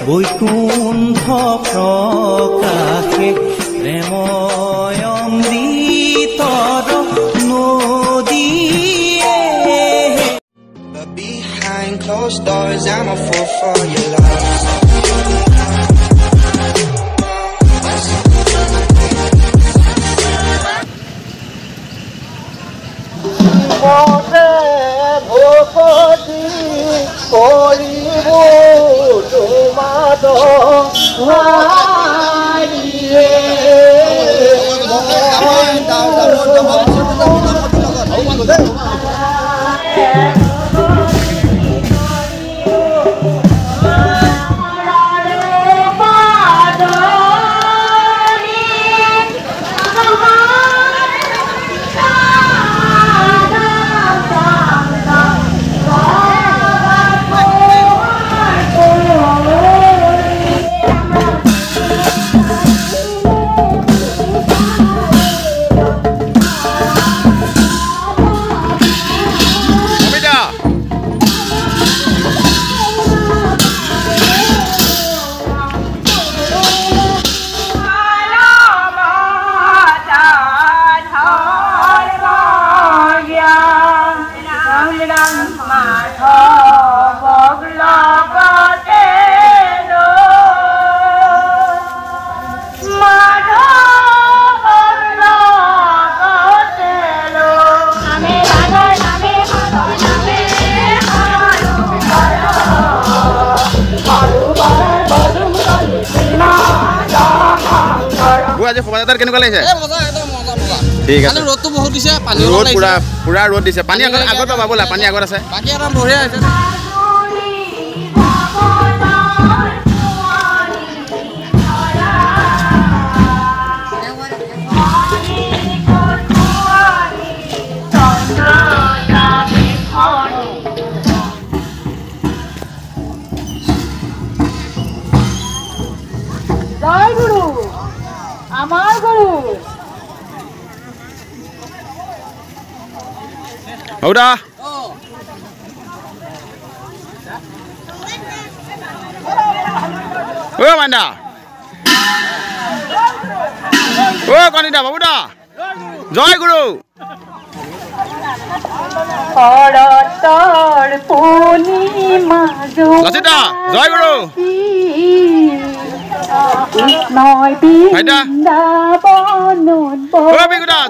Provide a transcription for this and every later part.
বৈকুণ্ঠ প্ৰকাশে প্ৰেময় অমৃতৰ নদীয়ে But behind closed doors I'm a fool for your love আজি শোভাযাত্ৰাত কেনেকুৱা লাগিছে? মজা একদম মজা মজা। ঠিক আছে। ৰ'দটো বহুত দিছে, পানী ৰ'দ পুৰা ৰ'দ দিছে। পানী আগত পাবা ব'লা, পানী আগত আছে। বাকী এটা বঢ়িয়া আছে। জয় গুরু আমার গুরু হৌদা ও মান্দা ও কনিদা বাবুদা জয় গুরু শরতর পূর্ণিমা লচিতা জয় গুরু নয় বৃন্দাবন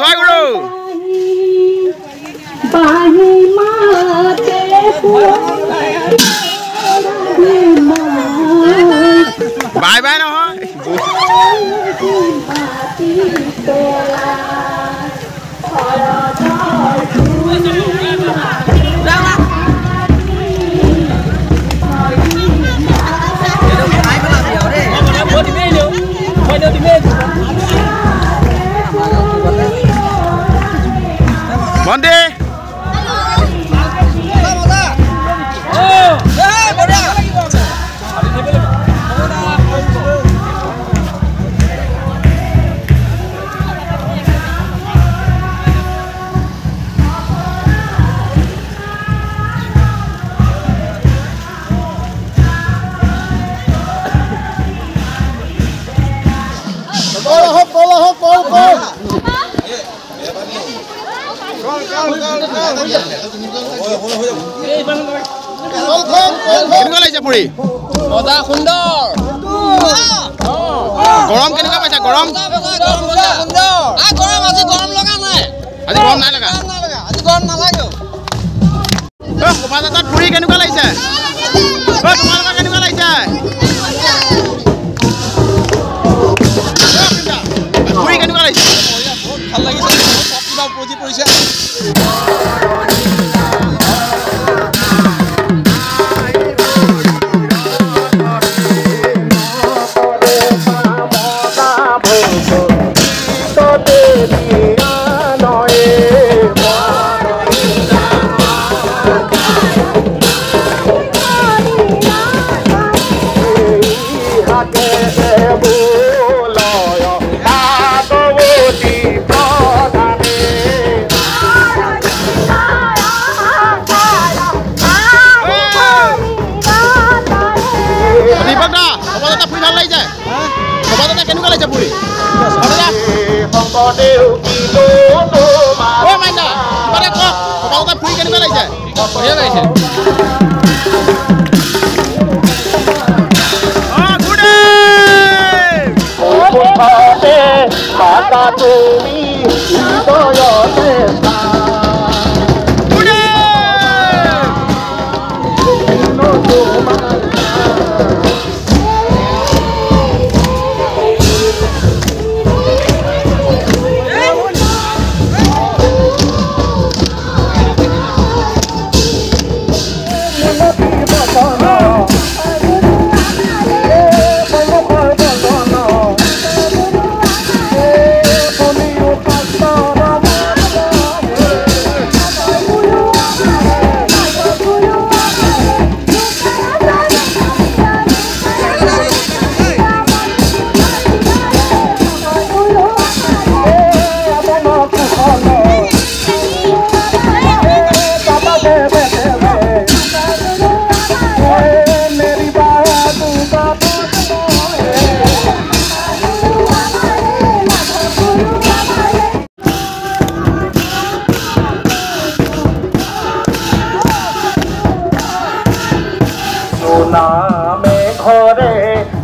জয় গুরু বাহি মাতে বাই বাই নহয় Monday. কেনেকুৱা লাগিছে পুৰি মজা সুন্দৰ গৰম কেনেকুৱা পাইছা গৰম গৰম আজি গৰম লগা নাই আজি গৰম নাই লগা আজি গৰম নালাগে শোভাযাত্ৰাত পুৰি কেনেকুৱা লাগিছে তোমালোকৰ কেনেকুৱা লাগিছে পুৰি কেনেকুৱা লাগিছে ভাল লাগিছে কিবা উপজি পৰিছে লাগিছে পুৰি ঐ মাইনা মানে কওক কপালতে ফুৰি কেনেকুৱা লাগিছে বঢ়িয়া লাগিছে মাতা তুমি হৃদয়তে নামে ঘরে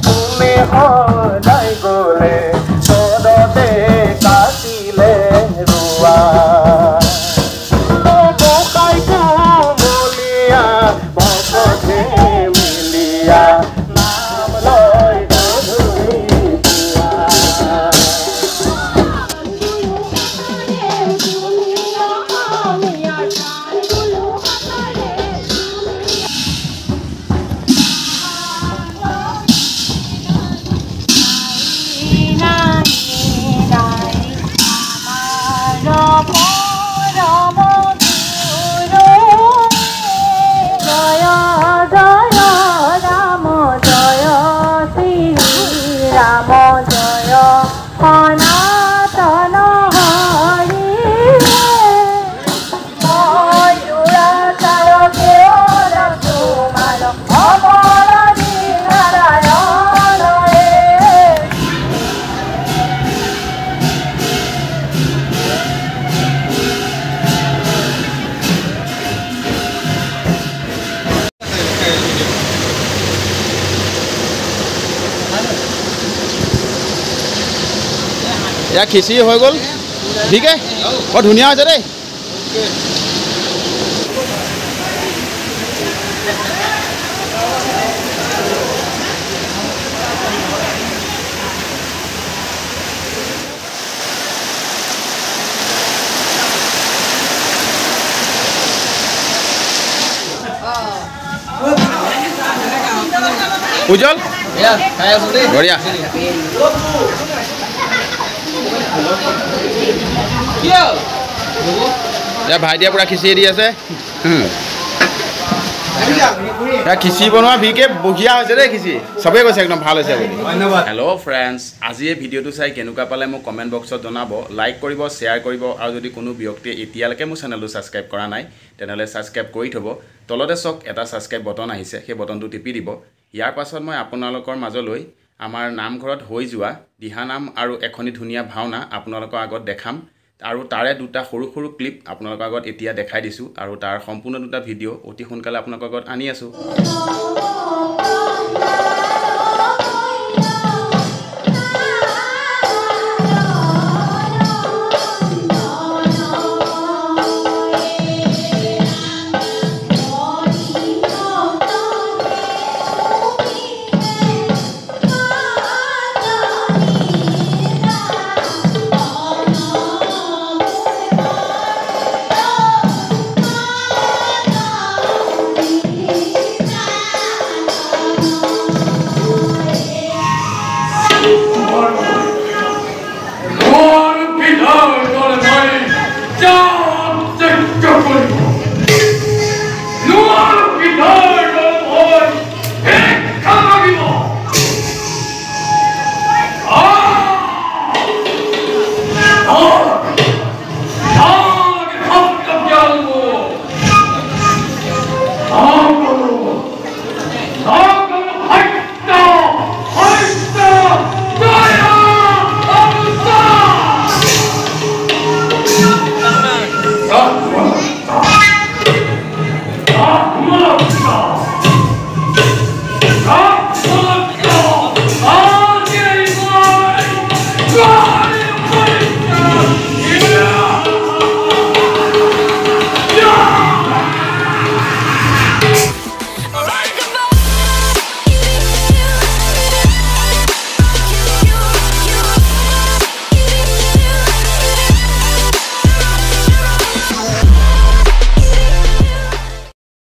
তুমি হয় গলে সদতে কাটিলে রুয়া বোকাই কুমলিয়া ভকতে মিলিয়া নাম লয় ইয়াৰ খিচিৰি হৈ গ'ল ঠিকে বৰ ধুনীয়া হৈছে দেই উজ্জ্বল বঢ়িয়া ভাইটিয়ে পুৰা খিচিৰি দি আছে খিচিৰি বনোৱা ভিকে বঢ়িয়া হৈছে দেই খিচিৰি চবেই কৈছে একদম ভাল হৈছে বুলি হেল্ল' ফ্ৰেণ্ডছ আজি এই ভিডিঅ'টো চাই কেনেকুৱা পালে মোক কমেণ্ট বক্সত জনাব লাইক কৰিব শ্বেয়াৰ কৰিব আৰু যদি কোনো ব্যক্তিয়ে এতিয়ালৈকে মোৰ চেনেলটো ছাবস্ক্ৰাইব কৰা নাই তেনেহ'লে ছাবস্ক্ৰাইব কৰি থ'ব তলতে চাওক এটা ছাবস্ক্ৰাইব বটন আহিছে সেই বটনটো টিপি দিব ইয়াৰ পাছত মই আপোনালোকৰ মাজলৈ আমাৰ নামঘৰত হৈ যোৱা দিহানাম আৰু এখনি ধুনীয়া ভাওনা আপোনালোকৰ আগত দেখাম আৰু তাৰে দুটা সৰু সৰু ক্লিপ আপোনালোকৰ আগত এতিয়া দেখাই দিছোঁ আৰু তাৰ সম্পূৰ্ণ দুটা ভিডিঅ' অতি সোনকালে আপোনালোকৰ আগত আনি আছোঁ Bhamon Rajahawli